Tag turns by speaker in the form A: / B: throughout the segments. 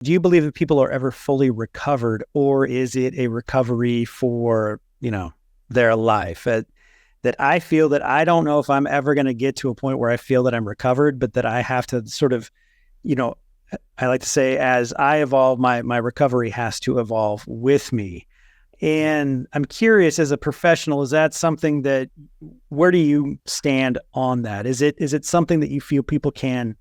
A: do you believe that people are ever fully recovered, or is it a recovery for, their life? That I feel that I don't know if I'm ever going to get to a point where I feel that I'm recovered, but that I have to sort of, you know, I like to say, as I evolve, my recovery has to evolve with me. And I'm curious, as a professional, is that something that, where do you stand on that? Is it something that you feel people can,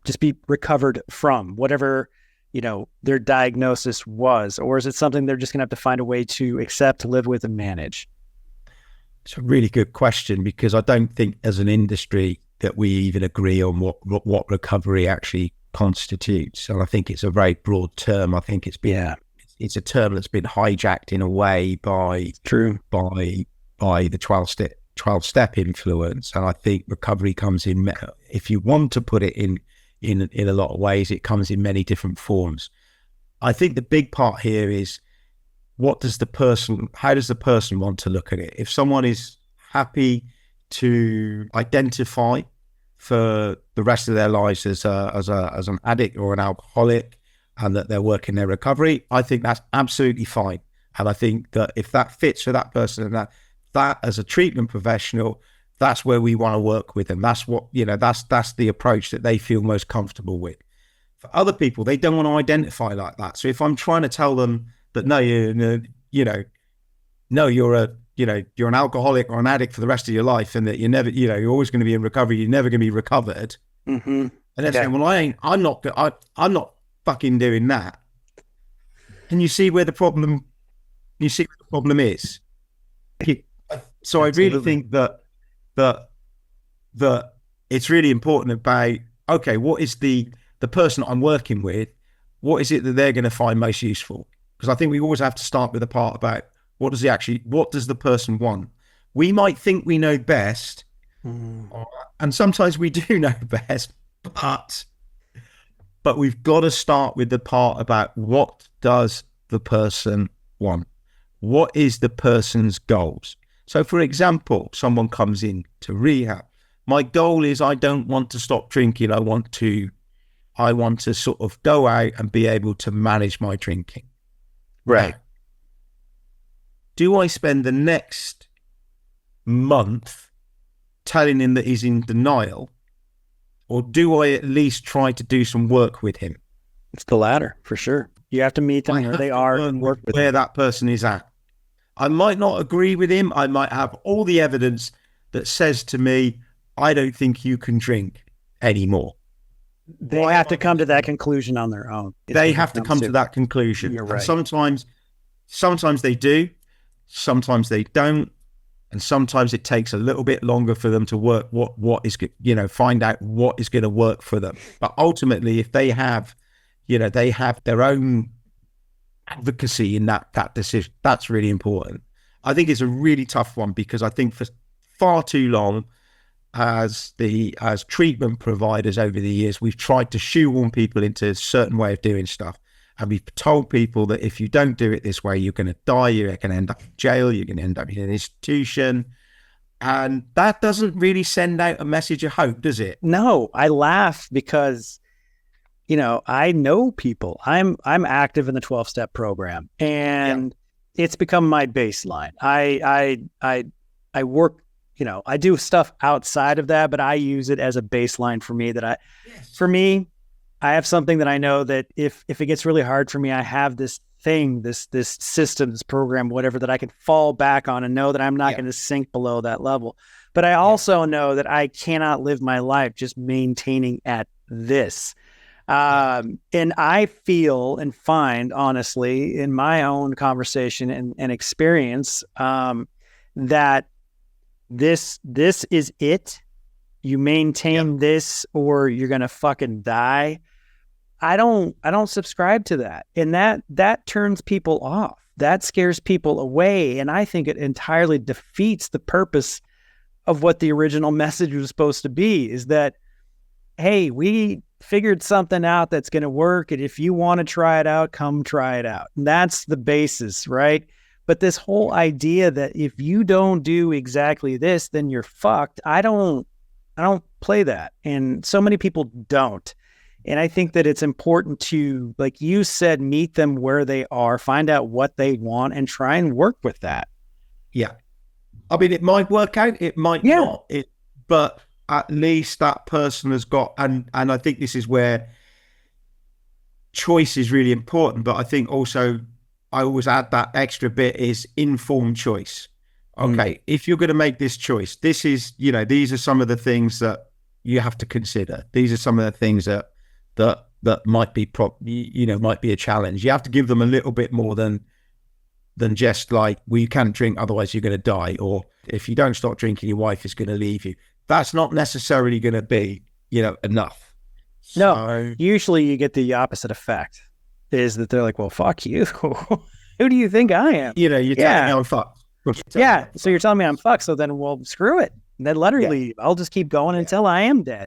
A: just be recovered from whatever, their diagnosis was, or is it something they're just going to have to find a way to accept, live with, and manage?
B: It's a really good question, because I don't think as an industry that we even agree on what recovery actually constitutes. And I think it's a very broad term. I think it's a term that's been hijacked in a way by the 12-step influence. And I think recovery comes in, if you want to put it in a lot of ways, it comes in many different forms. I think the big part here is, how does the person want to look at it? If someone is happy to identify for the rest of their lives as an addict or an alcoholic, and that they're working their recovery, I think that's absolutely fine. And I think that if that fits for that person, and that as a treatment professional, that's where we want to work with them. That's what, that's the approach that they feel most comfortable with. For other people, they don't want to identify like that. So if I'm trying to tell them that, no, you're an alcoholic or an addict for the rest of your life, and that you're never, you're always going to be in recovery, you're never going to be recovered.
A: Mm-hmm.
B: And they're saying, well, I'm not fucking doing that. And you see where the problem is. So I really think that it's really important about, okay, what is the person I'm working with, what is it that they're going to find most useful? Because I think we always have to start with the part about what does the person want? We might think we know best, and sometimes we do know best, but we've got to start with the part about what does the person want? What is the person's goals? So, for example, someone comes in to rehab. My goal is, I don't want to stop drinking. I want to sort of go out and be able to manage my drinking.
A: Right.
B: Now, do I spend the next month telling him that he's in denial, or do I at least try to do some work with him?
A: It's the latter, for sure. You have to meet them where they are and work with
B: where
A: them.
B: that person is at. I might not agree with him. I might have all the evidence that says to me, I don't think you can drink anymore.
A: They have to come to that conclusion on their own.
B: They have to come to that conclusion.
A: You're right.
B: And sometimes they do, sometimes they don't, and sometimes it takes a little bit longer for them to work find out what is going to work for them. But ultimately, if they have their own advocacy in that decision, that's really important. I think it's a really tough one, because I think for far too long, as treatment providers over the years, we've tried to shoehorn people into a certain way of doing stuff. And we've told people that if you don't do it this way, you're going to die, you're going to end up in jail, you're going to end up in an institution. And that doesn't really send out a message of hope, does it?
A: No, I laugh because, I know people. I'm active in the 12-step program, and it's become my baseline. I work, I do stuff outside of that, but I use it as a baseline for me for me, I have something that I know that if it gets really hard for me, I have this thing, this system, this program, whatever, that I can fall back on and know that I'm not going to sink below that level. But I also know that I cannot live my life just maintaining at this. And I feel and find, honestly, in my own conversation and experience, that this is it. You maintain this, or you're going to fucking die. I don't subscribe to that. And that turns people off. That scares people away. And I think it entirely defeats the purpose of what the original message was supposed to be, is that, hey, we figured something out that's going to work. And if you want to try it out, come try it out. And that's the basis, right? But this whole idea that if you don't do exactly this, then you're fucked. I don't play that. And so many people don't. And I think that it's important to, like you said, meet them where they are, find out what they want, and try and work with that.
B: Yeah. I mean, it might work out, it might not. But at least that person has got, and I think this is where choice is really important. But I think also I always add that extra bit is informed choice. Okay, if you're going to make this choice, this is, these are some of the things that you have to consider. These are some of the things that might be might be a challenge. You have to give them a little bit more than just like, well, you can't drink, otherwise you're going to die, or if you don't stop drinking, your wife is going to leave you. That's not necessarily going to be, enough.
A: No, usually you get the opposite effect, is that they're like, well, fuck you. Who do you think I am?
B: You're telling me I'm fucked.
A: So you're telling me I'm fucked. So then, well, screw it. And then let her leave. I'll just keep going until I am dead.